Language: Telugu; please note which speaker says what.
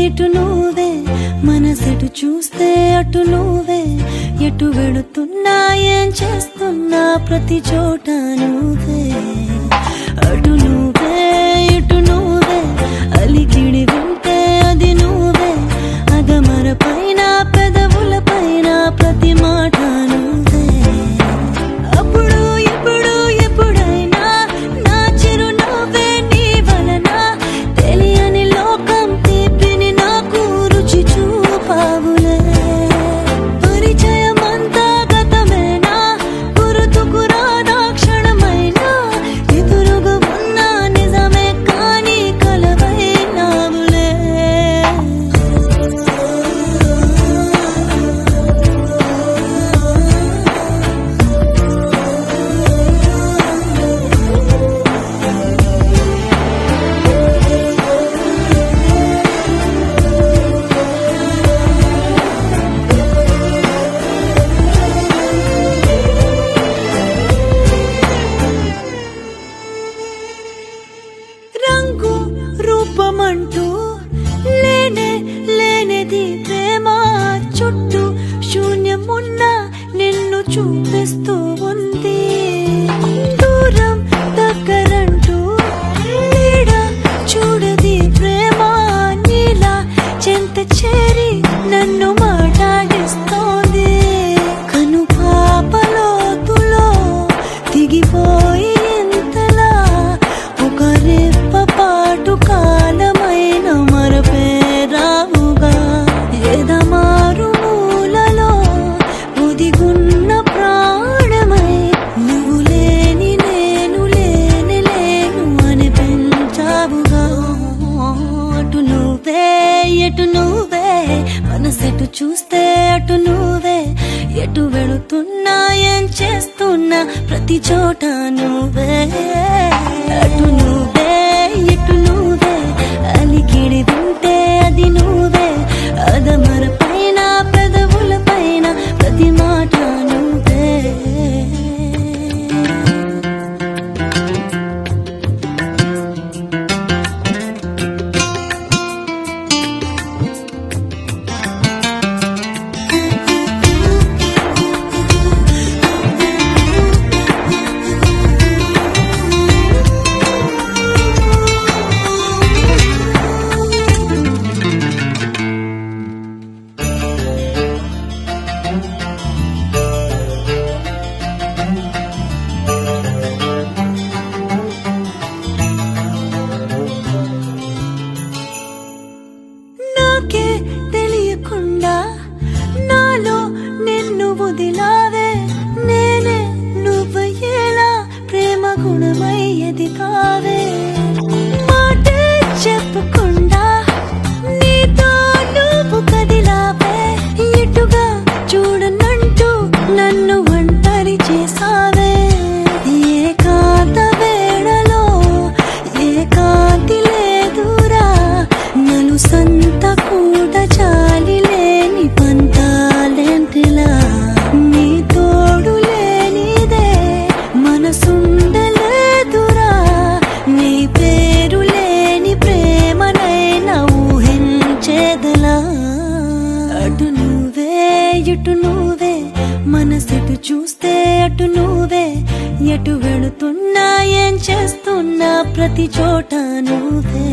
Speaker 1: ఇటు నువ్వే, మనసెటు చూస్తే అటు నువ్వే. ఎటు వెళుతున్నా ఏం చేస్తున్నా ప్రతి చోట నువ్వే. అటు నువ్వే ఇటు నువ్వే, అలికిడి వింటే అది నువ్వే. అగమర పైన పెదవుల పైన ప్రతి మాట నువ్వే. అప్పుడు ఎప్పుడు ఎప్పుడైనా నా చిరునవ్వే నీ వలన. తెలియని లోకం తీపిని నాకు రుచి చూపావులే. పరిచయమంతా గతమేనా, గుర్తుకు రాదా క్షణమైనా. ఎదురుగా ఉన్న నిజమే కానీ కలవైనావులే. రంగు రూపమంటూ లేనే లేనిది ప్రేమ. చుట్టూ శూన్యమున్న నిన్ను చూపిస్తూ ఉంది. దూరం దగ్గరంటూ నీడ చూడది ప్రేమ. నీలా చెంత చేరి నన్ను మాట్లాడిస్తోంది. కను పాపలోతులో దిగిపోయి ఇంతలా ఒక రెప్ప పాటు కాలమైన మరపేరావుగా. ఎదమారు మూలలో ఒదిగున్న ప్రాణమై నువ్వు లేని నేను లేని లేను అని పెంచావుగా. అటు నువ్వే ఎటు నువ్వే, మనసెటు చూస్తే అటు నువ్వే. ఎటు వెళుతున్నా ఏం చేస్తున్నా ప్రతి చోట నువ్వే. అటు నువ్వే ఇటు నువ్వే, అలికిడి వింటే అది నువ్వే. అదమర పైన పెదవుల పైన ప్రతి మాట నువ్వే. నాకే తెలియకుండా నాలో నిన్ను వదిలావే. నేనే నువ్వయ్యేలా ప్రేమ గుణమై ఎదిగావే. మాటే చెప్పకుండా నీతో నువ్వు కదిలావే. ఇటుగా చూడనంటూ నన్ను ఒంటరి చేసావే. ఏకాంత వేళలో ఏకాంతి లేదురా. నలుసంత కూడా చాలి లేని పంతాలేంటిలా. నీ తోడు లేనిదే మనసుండలేదురా. నీ పేరు లేని ప్రేమనైనా ఊహించేదలా. అటు నువ్వే ఇటు నువ్వే, మనసెటు చూస్తే అటు నువ్వే. ఎటు వెళుతున్నా ఏం చేస్తున్నా ప్రతి చోట నువ్వే.